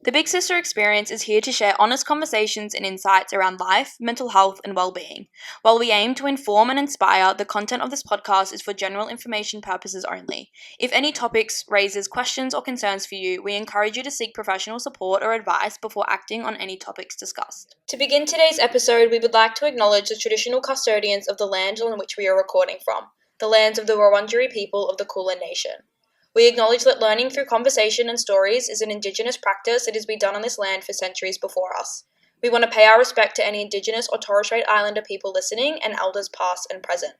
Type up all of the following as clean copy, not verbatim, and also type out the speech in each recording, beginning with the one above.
The Big Sister Experience is here to share honest conversations and insights around life, mental health, and well-being. While we aim to inform and inspire, the content of this podcast is for general information purposes only. If any topics raises questions or concerns for you, we encourage you to seek professional support or advice before acting on any topics discussed. To begin today's episode, we would like to acknowledge the traditional custodians of the land on which we are recording from, the lands of the Wurundjeri people of the Kulin Nation. We acknowledge that learning through conversation and stories is an Indigenous practice that has been done on this land for centuries before us. We want to pay our respect to any Indigenous or Torres Strait Islander people listening and elders past and present.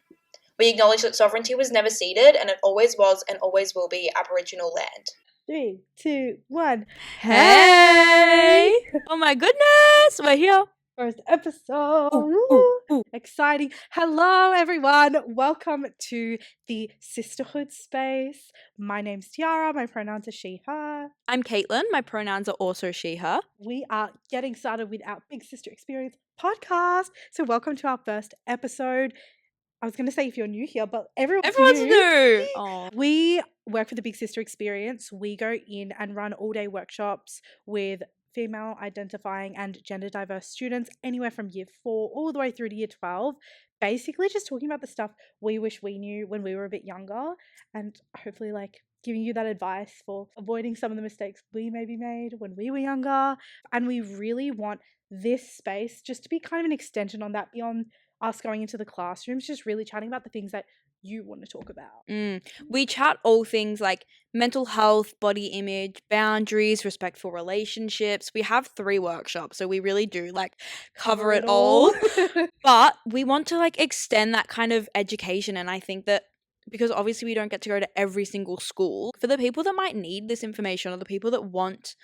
We acknowledge that sovereignty was never ceded and it always was and always will be Aboriginal land. 3, 2, 1. Hey! Oh my goodness, we're here. First episode. Ooh. Exciting. Hello, everyone. Welcome to the Sisterhood Space. My name's Tiara. My pronouns are she, her. I'm Caitlin. My pronouns are also she, her. We are getting started with our Big Sister Experience podcast. So welcome to our first episode. I was going to say if you're new here, but everyone's new. Aww. We work for the Big Sister Experience. We go in and run all-day workshops with female identifying and gender diverse students anywhere from year 4 all the way through to year 12, basically just talking about the stuff we wish we knew when we were a bit younger, and hopefully like giving you that advice for avoiding some of the mistakes we maybe made when we were younger. And we really want this space just to be kind of an extension on that, beyond us going into the classrooms, just really chatting about the things that you want to talk about. We chat all things like mental health, body image, boundaries, respectful relationships. We have 3 workshops, so we really do like cover it all. But we want to like extend that kind of education, and I think that because obviously we don't get to go to every single school, for the people that might need this information or the people that want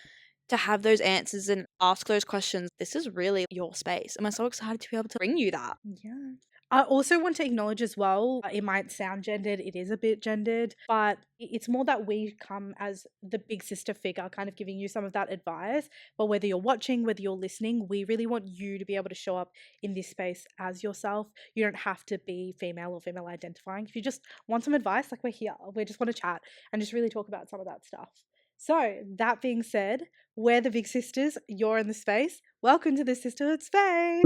to have those answers and ask those questions, this is really your space. And we're so excited to be able to bring you that. Yeah. I also want to acknowledge as well, it might sound gendered, it is a bit gendered, but it's more that we come as the big sister figure, kind of giving you some of that advice. But whether you're watching, whether you're listening, we really want you to be able to show up in this space as yourself. You don't have to be female or female identifying. If you just want some advice, like we're here. We just want to chat and just really talk about some of that stuff. So that being said, we're the big sisters, you're in the space. Welcome to the Sisterhood Space.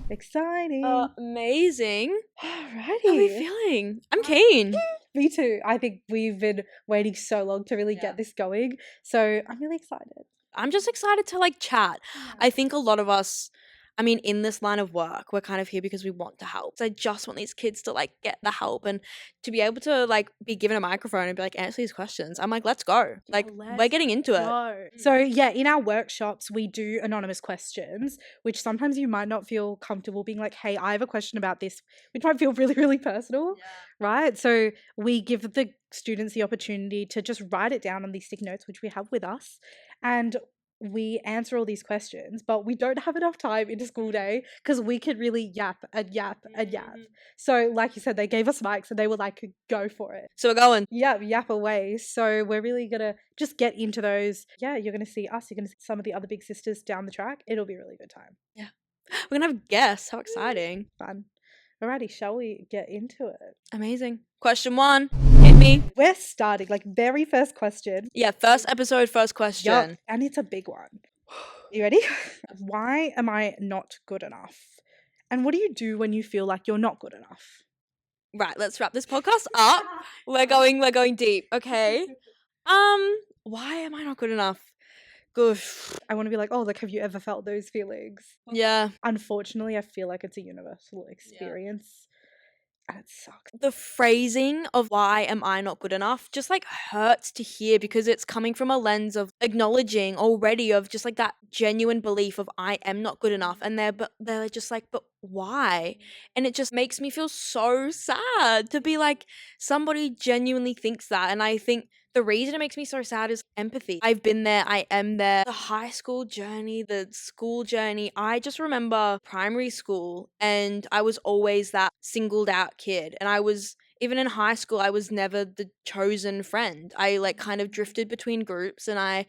Exciting. Amazing. Alrighty. How are we feeling? I'm keen. Me too. I think we've been waiting so long to really get this going. So I'm really excited. I'm just excited to like chat. I think a lot of us, I mean, in this line of work, we're kind of here because we want to help. So I just want these kids to like get the help and to be able to like be given a microphone and be like, answer these questions. I'm like, let's go. Like, we're getting into it. So yeah, in our workshops, we do anonymous questions, which sometimes you might not feel comfortable being like, hey, I have a question about this, which might feel really, really personal, right? So we give the students the opportunity to just write it down on these sticky notes, which we have with us, and we answer all these questions, but we don't have enough time in a school day because we could really yap. So like you said, they gave us mics and they were like, go for it. So we're going. Yap away. So we're really gonna just get into those. Yeah, you're gonna see us, you're gonna see some of the other big sisters down the track. It'll be a really good time. Yeah. We're gonna have guests. How exciting. Fun. Alrighty, shall we get into it? Amazing. Question 1. Hit me. We're starting, like, very first question. Yeah, first episode, first question. Yup, and it's a big one. You ready? Why am I not good enough? And what do you do when you feel like you're not good enough? Right, let's wrap this podcast up. We're going deep. Okay. Why am I not good enough? Goof. I want to be like, oh, like, have you ever felt those feelings? Yeah. Unfortunately, I feel like it's a universal experience. And it sucks. The phrasing of why am I not good enough just like hurts to hear because it's coming from a lens of acknowledging already of just like that genuine belief of I am not good enough, and they're just like, but why? And it just makes me feel so sad to be like somebody genuinely thinks that. And I think the reason it makes me so sad is empathy. I've been there, I am there. The high school journey, the school journey. I just remember primary school and I was always that singled out kid. And I was, even in high school, I was never the chosen friend. I like kind of drifted between groups and I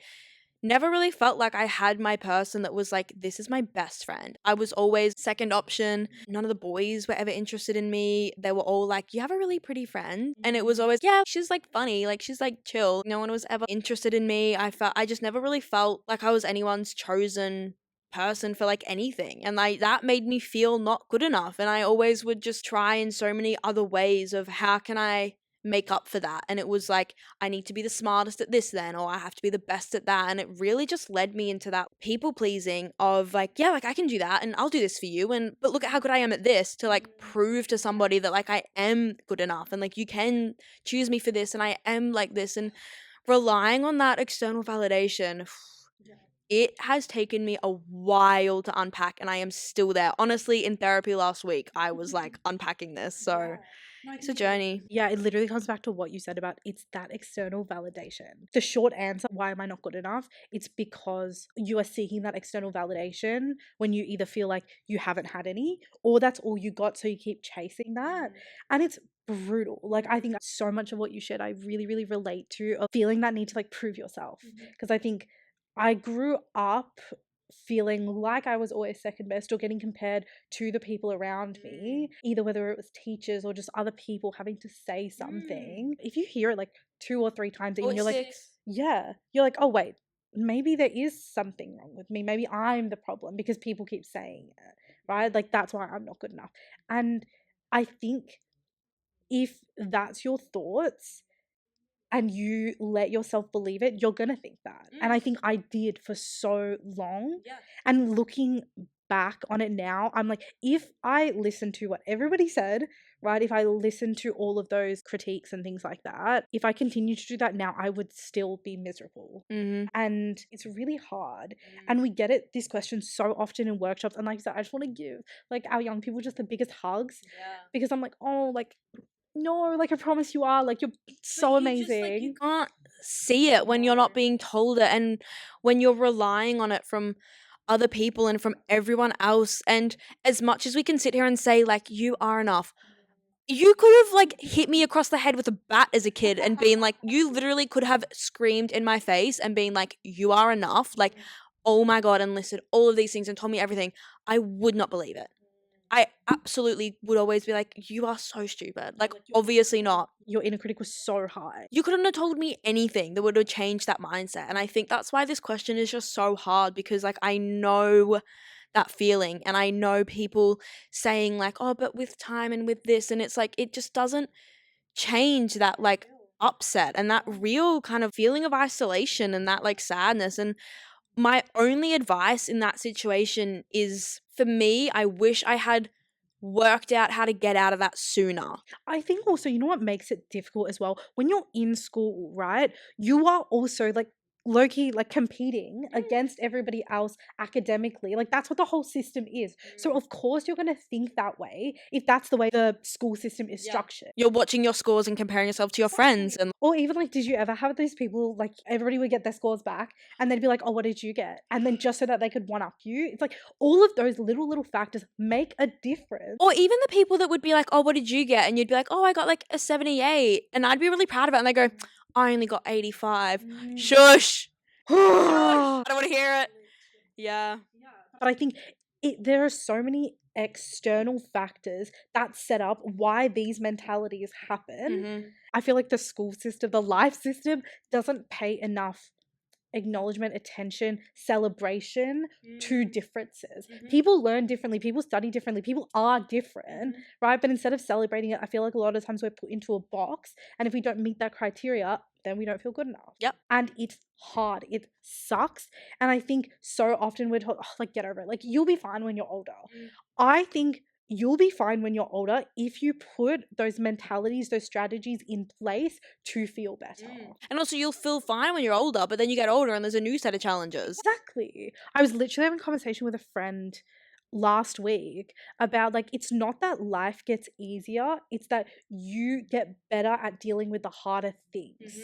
never really felt like I had my person that was like, this is my best friend. I was always second option. None of the boys were ever interested in me. They were all like, you have a really pretty friend. And it was always, yeah, she's like funny, like she's like chill. No one was ever interested in me. I just never really felt like I was anyone's chosen person for like anything, and like that made me feel not good enough. And I always would just try in so many other ways of how can I make up for that. And it was like, I need to be the smartest at this then, or I have to be the best at that. And it really just led me into that people pleasing of like, yeah, like I can do that and I'll do this for you, and but look at how good I am at this, to like prove to somebody that like I am good enough and like you can choose me for this and I am like this. And relying on that external validation, it has taken me a while to unpack, and I am still there. Honestly, in therapy last week, I was like unpacking this. So it's a journey. Yeah, it literally comes back to what you said about it's that external validation. The short answer, why am I not good enough? It's because you are seeking that external validation when you either feel like you haven't had any or that's all you got, so you keep chasing that. And it's brutal. Like, I think so much of what you shared, I really, really relate to, of feeling that need to like prove yourself. Because I think I grew up feeling like I was always second best or getting compared to the people around me, either whether it was teachers or just other people having to say something. If you hear it like 2 or 3 times and you're like, yeah, you're like, oh, wait, maybe there is something wrong with me. Maybe I'm the problem because people keep saying it, right? Like, that's why I'm not good enough. And I think if that's your thoughts, and you let yourself believe it, you're gonna think that. And I think I did for so long. Yeah. And looking back on it now, I'm like, if I listened to what everybody said, right? If I listened to all of those critiques and things like that, if I continued to do that now, I would still be miserable. And it's really hard. And we get this question so often in workshops. And like I said, I just want to give like our young people just the biggest hugs, because I'm like, oh, like, no, like I promise you are, like you're so amazing. You can't see it when you're not being told it, and when you're relying on it from other people and from everyone else. And as much as we can sit here and say like you are enough, you could have like hit me across the head with a bat as a kid and been like, you literally could have screamed in my face and been like, you are enough, like, oh my god, and listed all of these things and told me everything. I would not believe it. I absolutely would always be like, you are so stupid. Like, obviously not. Your inner critic was so high. You couldn't have told me anything that would have changed that mindset. And I think that's why this question is just so hard, because like I know that feeling, and I know people saying like, oh, but with time and with this, and it's like it just doesn't change that like upset and that real kind of feeling of isolation and that like sadness. And my only advice in that situation is, for me, I wish I had worked out how to get out of that sooner. I think also, you know what makes it difficult as well? When you're in school, right? You are also like low-key like competing against everybody else academically. Like, that's what the whole system is. So of course you're gonna think that way if that's the way the school system is structured. You're watching your scores and comparing yourself to your friends. And Or even like, did you ever have those people like everybody would get their scores back and they'd be like, oh, what did you get? And then just so that they could one up you. It's like all of those little factors make a difference. or even the people that would be like, oh, what did you get? And you'd be like, oh, I got like a 78. And I'd be really proud of it. And they go, I only got 85. Shush. I don't want to hear it. Yeah. But I think there are so many external factors that set up why these mentalities happen. I feel like the school system, the life system, doesn't pay enough acknowledgement, attention, celebration to differences. People learn differently, people study differently, people are different, right? But instead of celebrating it, I feel like a lot of times we're put into a box, and if we don't meet that criteria, then we don't feel good enough. Yep. And it's hard, it sucks. And I think so often we're told, oh, like, get over it, like you'll be fine when you're older. I think you'll be fine when you're older if you put those mentalities, those strategies in place to feel better. And also, you'll feel fine when you're older, but then you get older and there's a new set of challenges. Exactly. I was literally having a conversation with a friend last week about like, it's not that life gets easier, it's that you get better at dealing with the harder things.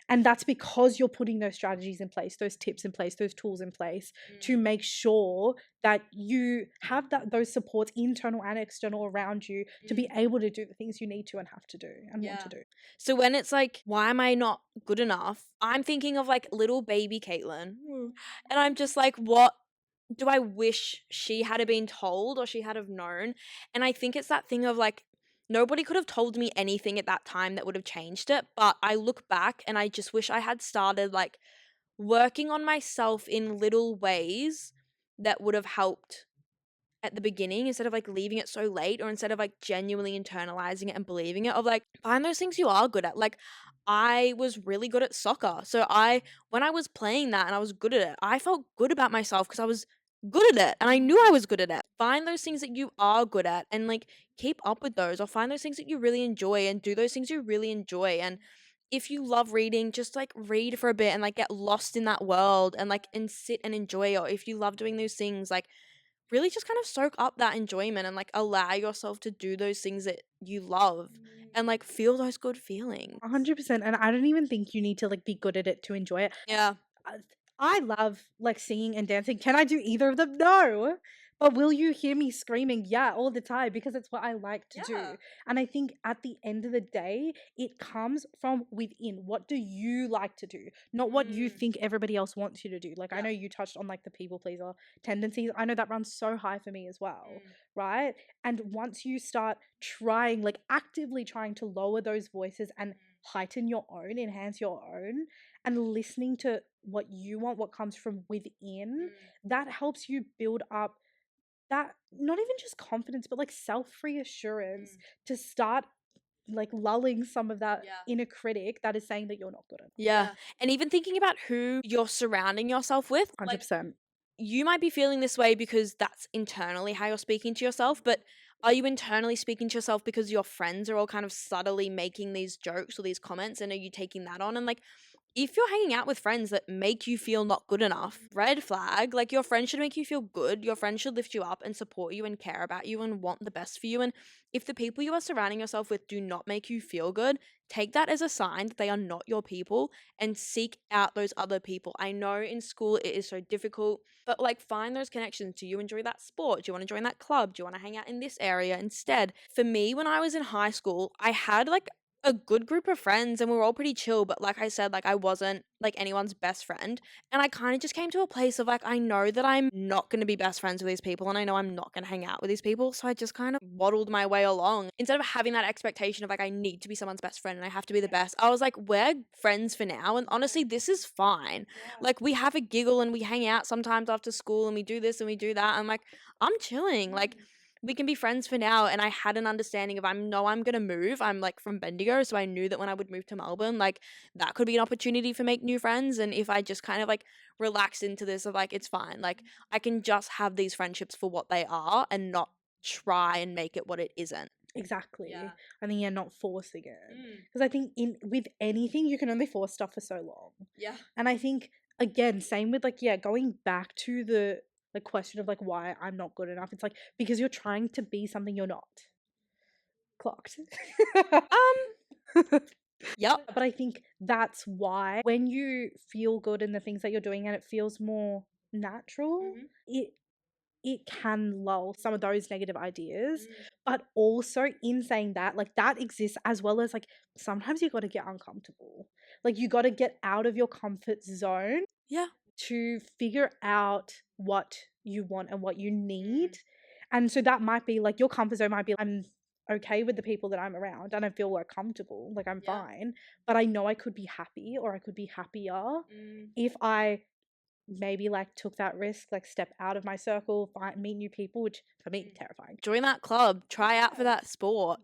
And that's because you're putting those strategies in place, those tips in place, those tools in place to make sure that you have those supports, internal and external, around you to be able to do the things you need to and have to do and want to do. So when it's like, why am I not good enough? I'm thinking of like little baby Caitlin. And I'm just like, what do I wish she had have been told or she had have known? And I think it's that thing of like, nobody could have told me anything at that time that would have changed it. But I look back and I just wish I had started like working on myself in little ways that would have helped at the beginning, instead of like leaving it so late, or instead of like genuinely internalizing it and believing it, of like, find those things you are good at. Like, I was really good at soccer, so when I was playing that and I was good at it, I felt good about myself because I was good at it and I knew I was good at it. Find those things that you are good at and like keep up with those, or find those things that you really enjoy and do those things you really enjoy. And if you love reading, just like read for a bit and like get lost in that world and like and sit and enjoy it. Or if you love doing those things, like really just kind of soak up that enjoyment and like allow yourself to do those things that you love and like feel those good feelings. 100%. And I don't even think you need to like be good at it to enjoy it. Yeah. I love like singing and dancing. Can I do either of them? No. But will you hear me screaming? Yeah, all the time, because it's what I like to do. And I think at the end of the day, it comes from within. What do you like to do? Not what you think everybody else wants you to do. Like, I know you touched on like the people pleaser tendencies. I know that runs so high for me as well, right? And once you start trying, like actively trying to lower those voices and heighten your own, enhance your own, and listening to what you want, what comes from within, that helps you build up that, not even just confidence, but like self reassurance to start like lulling some of that inner critic that is saying that you're not good enough. Yeah. And even thinking about who you're surrounding yourself with. 100%. You might be feeling this way because that's internally how you're speaking to yourself, but are you internally speaking to yourself because your friends are all kind of subtly making these jokes or these comments, and are you taking that on? And like, if you're hanging out with friends that make you feel not good enough, red flag. Like, your friends should make you feel good. Your friends should lift you up and support you and care about you and want the best for you. And if the people you are surrounding yourself with do not make you feel good, take that as a sign that they are not your people and seek out those other people. I know in school it is so difficult, but like, find those connections. Do you enjoy that sport? Do you want to join that club? Do you want to hang out in this area instead? For me, when I was in high school, I had like a good group of friends and we were all pretty chill, but like I said, like I wasn't like anyone's best friend. And I kind of just came to a place of like, I know that I'm not going to be best friends with these people and I know I'm not going to hang out with these people. So I just kind of waddled my way along. Instead of having that expectation of like, I need to be someone's best friend and I have to be the best, I was like, we're friends for now. And honestly, this is fine. Like, we have a giggle and we hang out sometimes after school and we do this and we do that. And like, I'm chilling. Like, we can be friends for now. And I had an understanding of, I'm gonna move. I'm like from Bendigo, so I knew that when I would move to Melbourne, like that could be an opportunity for make new friends. And if I just kind of like relax into this of like, it's fine, like I can just have these friendships for what they are and not try and make it what it isn't. Exactly. I think you're not forcing it, because I think with anything you can only force stuff for so long. And I think, again, same with like, going back to the question of like why I'm not good enough. It's like because you're trying to be something you're not. Clocked. Yep. But I think that's why when you feel good in the things that you're doing and it feels more natural, it can lull some of those negative ideas. But also, in saying that, like, that exists as well as like sometimes you got to get uncomfortable. Like, you got to get out of your comfort zone to figure out what you want and what you need. And so that might be like your comfort zone might be, I'm okay with the people that I'm around and I feel like comfortable, like I'm fine, but I know I could be happy or I could be happier if I maybe like took that risk, like step out of my circle, meet new people, which for me terrifying. Join that club, try out for that sport.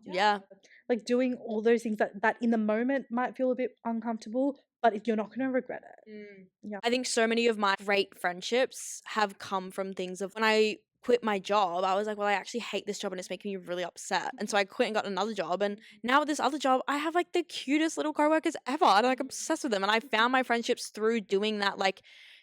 Like doing all those things that in the moment might feel a bit uncomfortable, but you're not going to regret it. I think so many of my great friendships have come from things of when I quit my job, I was like, well, I actually hate this job and it's making me really upset. And so I quit and got another job. And now with this other job, I have like the cutest little coworkers ever. I'm like obsessed with them. And I found my friendships through doing that like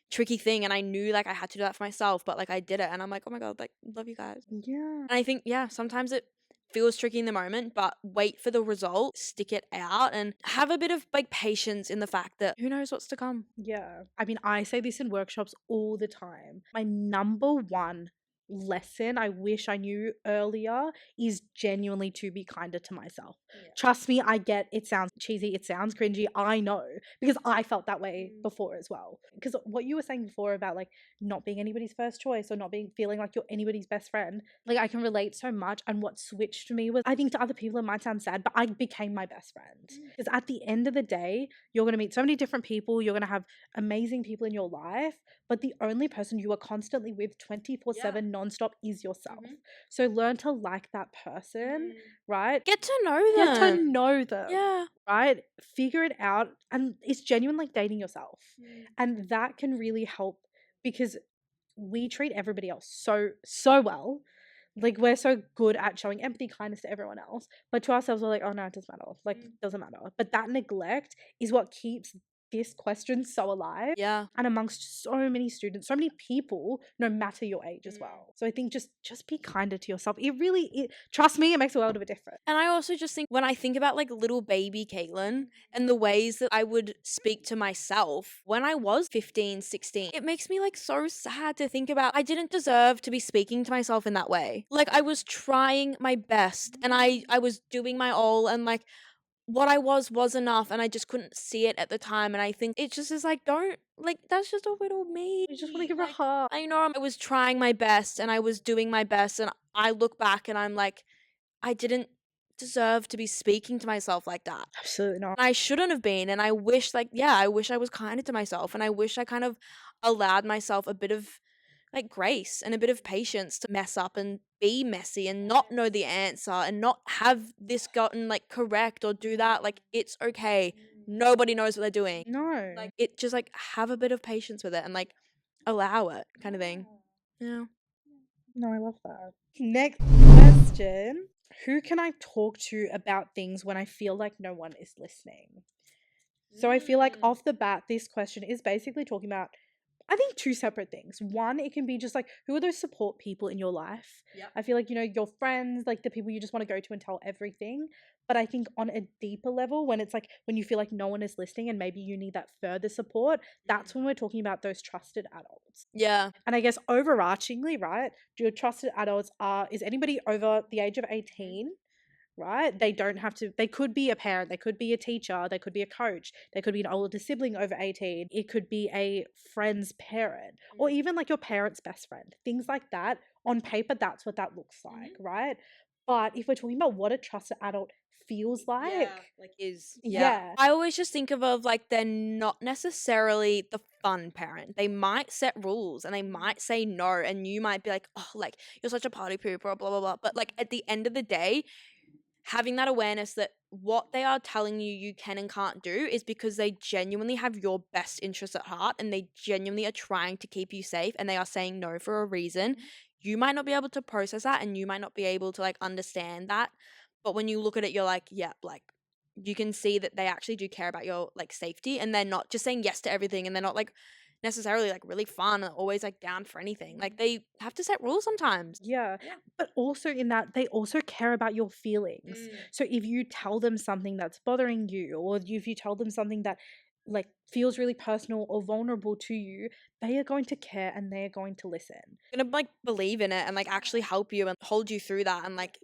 tricky thing. And I knew like I had to do that for myself, but like I did it. And I'm like, oh my God, like love you guys. Yeah. And I think, sometimes it feels tricky in the moment, but wait for the result, stick it out, and have a bit of like patience in the fact that who knows what's to come. Yeah. I mean, I say this in workshops all the time. My number one lesson I wish I knew earlier is genuinely to be kinder to myself. Yeah. Trust me, I get it sounds cheesy, it sounds cringy. I know because I felt that way Mm. before as well. Because what you were saying before about like not being anybody's first choice or not being feeling like you're anybody's best friend, like I can relate so much. And what switched me was, I think to other people it might sound sad, but I became my best friend. Because at the end of the day, you're going to meet so many different people, you're going to have amazing people in your life, but the only person you are constantly with 24/7 nonstop is yourself. So learn to like that person, right? Get to know Get to them. know them, Yeah. right? Figure it out. And it's genuine like dating yourself. And that can really help because we treat everybody else so well. Like we're so good at showing empathy, kindness to everyone else, but to ourselves we're like, oh no, it doesn't matter. Like doesn't matter. But that neglect is what keeps this question so alive. Yeah. And amongst so many students, so many people, no matter your age as well. So I think just be kinder to yourself. Trust me, it makes a world of a difference. And I also just think when I think about like little baby Caitlin and the ways that I would speak to myself when I was 15, 16, it makes me like so sad to think about. I didn't deserve to be speaking to myself in that way. Like I was trying my best and I was doing my all, and like what I was enough, and I just couldn't see it at the time. And I think it just is like, don't, like, that's just a little me. You just want to give her a Like, hug. I know I was trying my best and I was doing my best, and I look back and I'm like, I didn't deserve to be speaking to myself like that. Absolutely not. I shouldn't have been. And I wish, like, yeah, I wish I was kinder to myself, and I wish I kind of allowed myself a bit of like grace and a bit of patience to mess up and be messy and not know the answer and not have this gotten like correct or do that. Like, it's okay. Nobody knows what they're doing. No. Like, it just like have a bit of patience with it and like allow it kind of thing. Yeah. No, I love that. Next question. Who can I talk to about things when I feel like no one is listening? So I feel like off the bat, this question is basically talking about, I think, two separate things. One, it can be just like, who are those support people in your life? Yep. I feel like, your friends, like the people you just want to go to and tell everything. But I think on a deeper level, when it's like, when you feel like no one is listening and maybe you need that further support, that's when we're talking about those trusted adults. Yeah. And I guess overarchingly, right, your trusted adults is anybody over the age of 18, right? They don't have to, they could be a parent, they could be a teacher, they could be a coach, they could be an older sibling over 18, it could be a friend's parent, or even like your parent's best friend. Things like that. On paper, that's what that looks like, right? But if we're talking about what a trusted adult feels like, yeah. I always just think of like, they're not necessarily the fun parent. They might set rules and they might say no, and you might be like, oh, like, you're such a party pooper, blah blah blah. But like at the end of the day, having that awareness that what they are telling you can and can't do is because they genuinely have your best interests at heart, and they genuinely are trying to keep you safe, and they are saying no for a reason. You might not be able to process that, and you might not be able to like understand that, but when you look at it, you're like, yeah, like, you can see that they actually do care about your like safety, and they're not just saying yes to everything, and they're not like necessarily like really fun and always like down for anything. Like, they have to set rules sometimes. Yeah. But also in that, they also care about your feelings. So if you tell them something that's bothering you, or if you tell them something that like feels really personal or vulnerable to you, they are going to care and they are going to listen. Gonna like believe in it and like actually help you and hold you through that and like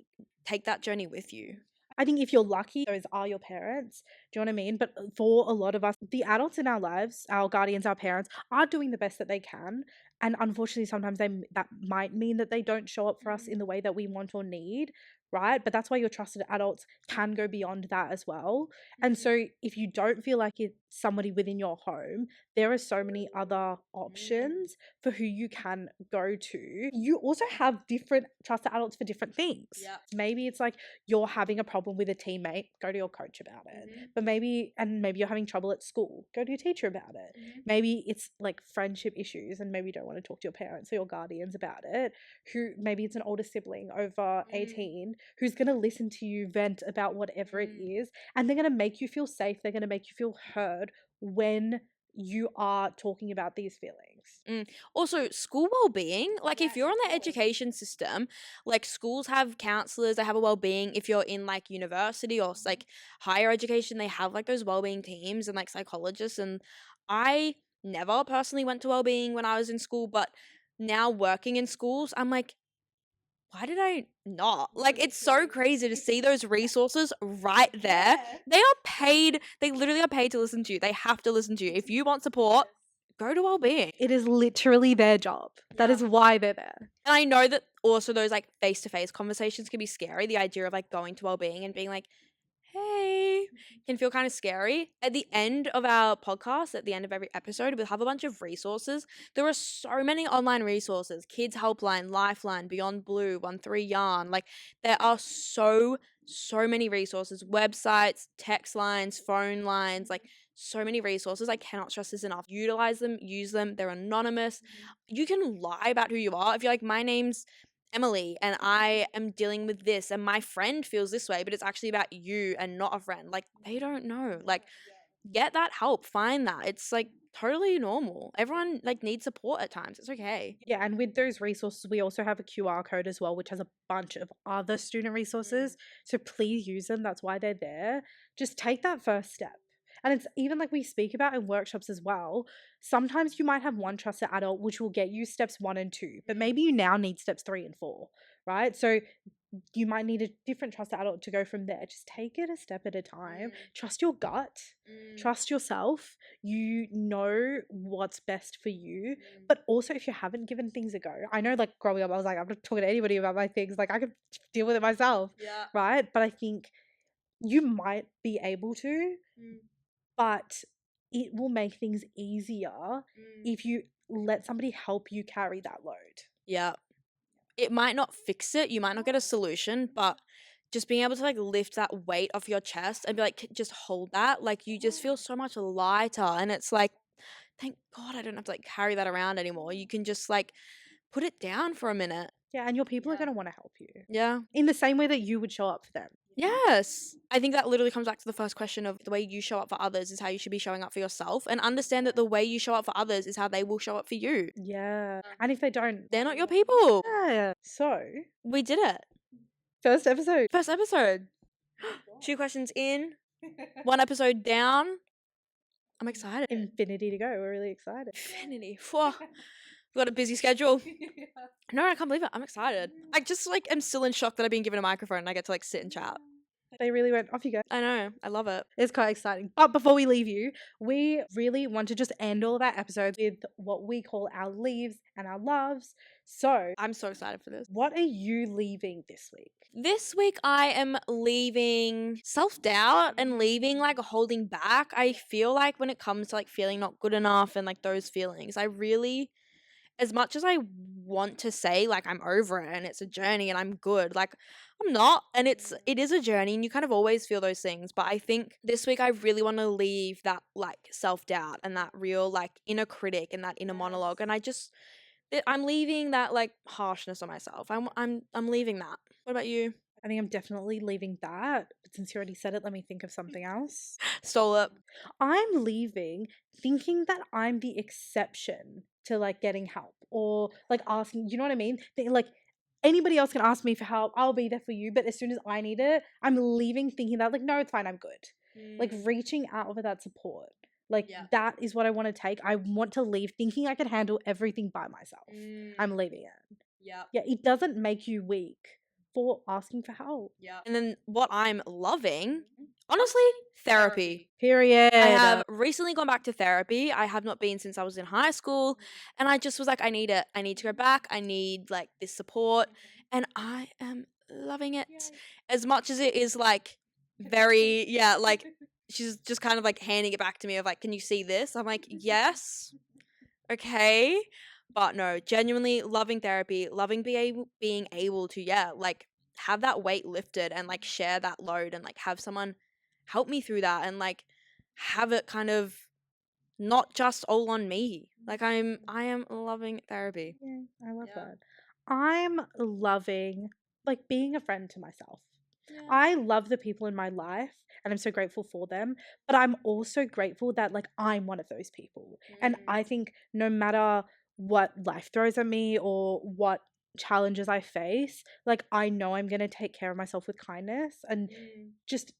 take that journey with you. I think if you're lucky, those are your parents. Do you know what I mean? But for a lot of us, the adults in our lives, our guardians, our parents, are doing the best that they can. And unfortunately, sometimes that might mean that they don't show up for us in the way that we want or need, right? But that's why your trusted adults can go beyond that as well. And so if you don't feel like it's somebody within your home, there are so many other options for who you can go to. You also have different trusted adults for different things. Yeah. Maybe it's like you're having a problem with a teammate, go to your coach about it. But maybe you're having trouble at school, go to your teacher about it. Maybe it's like friendship issues and maybe you don't want to talk to your parents or your guardians about it. Maybe it's an older sibling over 18 who's going to listen to you vent about whatever it is, and they're going to make you feel safe, they're going to make you feel heard when you are talking about these feelings. Also, school well-being, like if Yes, you're on of the course. education system, like schools have counselors, they have a well-being. If you're in like university or like higher education, they have like those well-being teams and like psychologists. And I never personally went to well-being when I was in school, but now working in schools, I'm like, why did I not? Like, it's so crazy to see those resources right there. Yeah. They are paid, they literally are paid to listen to you. They have to listen to you. If you want support, go to well-being. It is literally their job. That Yeah. is why they're there. And I know that also those like face-to-face conversations can be scary. The idea of like going to well-being and being like, hey, can feel kind of scary. At the end of our podcast, at the end of every episode, we'll have a bunch of resources. There are so many online resources: Kids Helpline, Lifeline, Beyond Blue, 13 Yarn. Like there are so many resources, websites, text lines, phone lines, like so many resources. I cannot stress this enough. Utilize them, use them. They're anonymous. You can lie about who you are. If you're like, my name's Emily and I am dealing with this and my friend feels this way, but it's actually about you and not a friend. Like they don't know. Like get that help, find that. It's like totally normal. Everyone like needs support at times. It's okay. Yeah, and with those resources, we also have a QR code as well, which has a bunch of other student resources. So please use them. That's why they're there. Just take that first step. And it's even like we speak about in workshops as well. Sometimes you might have one trusted adult, which will get you steps 1 and 2, but maybe you now need steps 3 and 4, right? So you might need a different trusted adult to go from there. Just take it a step at a time. Trust your gut. Trust yourself. You know what's best for you. But also, if you haven't given things a go, I know like growing up, I was like, I'm not talking to anybody about my things. Like, I could deal with it myself, Yeah. right? But I think you might be able to, but it will make things easier if you let somebody help you carry that load. Yeah. It might not fix it, you might not get a solution, but just being able to like lift that weight off your chest and be like, just hold that, like you just feel so much lighter. And it's like, thank God I don't have to like carry that around anymore. You can just like put it down for a minute. Yeah, and your people are going to want to help you Yeah. in the same way that you would show up for them. Yes. I think that literally comes back to the first question of the way you show up for others is how you should be showing up for yourself, and understand that the way you show up for others is how they will show up for you. Yeah. And if they don't, They're not your people. yeah. So, We did it. first episode. First episode. 2 questions in, 1 episode down. I'm excited. Infinity to go. We're really excited. Infinity. Whew. We've got a busy schedule. No, I can't believe it. I'm excited. I just like am still in shock that I've been given a microphone and I get to like sit and chat. They really went, off you go. I know. I love it. It's quite exciting. But before we leave you, we really want to just end all of our episodes with what we call our leaves and our loves. So, I'm so excited for this. what are you leaving this week? This week I am leaving self-doubt and leaving like holding back. I feel like when it comes to like feeling not good enough and like those feelings, I really, as much as I want to say like I'm over it and it's a journey and I'm good, like I'm not. And it is a journey and you kind of always feel those things. But I think this week I really want to leave that like self-doubt and that real like inner critic and that inner monologue. And I'm leaving that like harshness on myself. I'm leaving that. What about you? I think I'm definitely leaving that. But since you already said it, let me think of something else. Stole it. I'm leaving thinking that I'm the exception to like getting help or like asking, you know what I mean? Like anybody else can ask me for help. I'll be there for you. But as soon as I need it, I'm leaving thinking that like, no, it's fine. I'm good. Like reaching out for that support. Like that is what I want to take. I want to leave thinking I can handle everything by myself. I'm leaving it. Yeah. Yeah, it doesn't make you weak for asking for help. Yeah. And then what I'm loving, honestly, therapy. Period. I have recently gone back to therapy. I have not been since I was in high school. And I just was like, I need it. I need to go back. I need like this support. And I am loving it. As much as it is like very, like she's just kind of like handing it back to me of like, can you see this? I'm like, yes. Okay. But no, genuinely loving therapy, loving being able to, like have that weight lifted and like share that load and like have someone help me through that and like have it kind of not just all on me. Like I am loving therapy. Yeah, I love that. I'm loving like being a friend to myself. I love the people in my life and I'm so grateful for them, but I'm also grateful that like I'm one of those people. And I think no matter what life throws at me or what challenges I face, like I know I'm going to take care of myself with kindness and just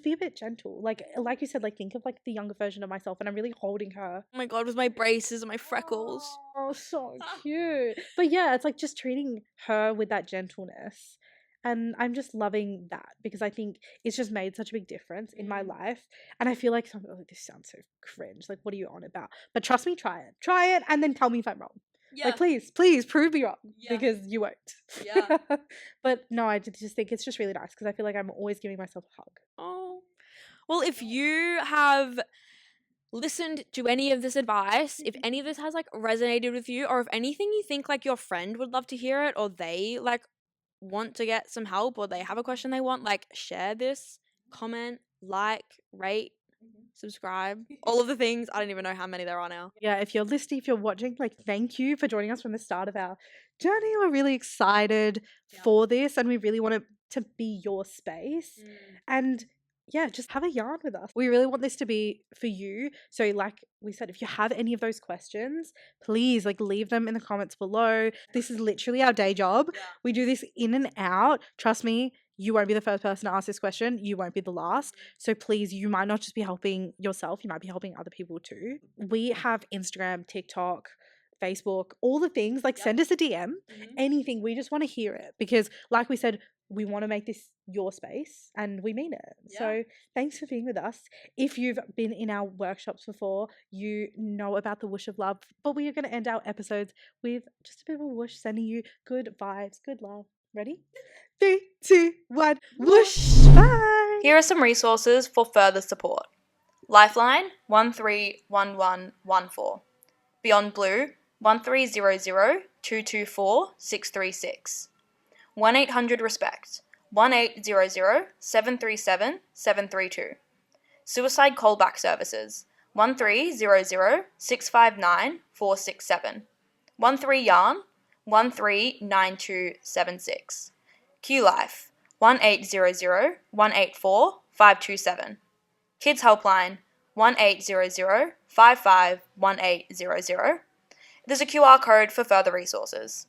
be a bit gentle. Like you said, like think of like the younger version of myself and I'm really holding her. Oh my god, with my braces and my freckles. Oh, so cute. But yeah, it's like just treating her with that gentleness. And I'm just loving that because I think it's just made such a big difference in my life. And I feel like this sounds so cringe. Like, what are you on about? But trust me, try it. Try it and then tell me if I'm wrong. Yeah. Like, please prove me wrong because you won't. Yeah. But no, I just think it's just really nice because I feel like I'm always giving myself a hug. Oh. Well, if you have listened to any of this advice, if any of this has like resonated with you, or if anything you think like your friend would love to hear it, or they like want to get some help, or they have a question they want, like share this, comment, like, rate, subscribe, all of the things. I don't even know how many there are now. Yeah, if you're listening, if you're watching, like thank you for joining us from the start of our journey. We're really excited for this and we really want it to be your space. And yeah, just have a yarn with us. We really want this to be for you. So like we said, if you have any of those questions, please like leave them in the comments below. This is literally our day job. We do this in and out. Trust me, you won't be the first person to ask this question. You won't be the last. So please, you might not just be helping yourself, you might be helping other people too. We have Instagram, TikTok, Facebook, all the things. Like send us a DM, anything. We just want to hear it because like we said, we want to make this your space and we mean it. So thanks for being with us. If you've been in our workshops before, you know about the whoosh of love, but we are going to end our episodes with just a bit of a whoosh, sending you good vibes, good love. Ready? 3, 2, 1, whoosh! Bye! Here are some resources for further support. Lifeline 131114. Beyond Blue 1300 224 636. 1-800-RESPECT 1800 737 732. Suicide Callback Services 1300 659 467. 13-YARN 139276. Q-Life 1800 184 527. Kids Helpline 1800 55 1800. There's a QR code for further resources.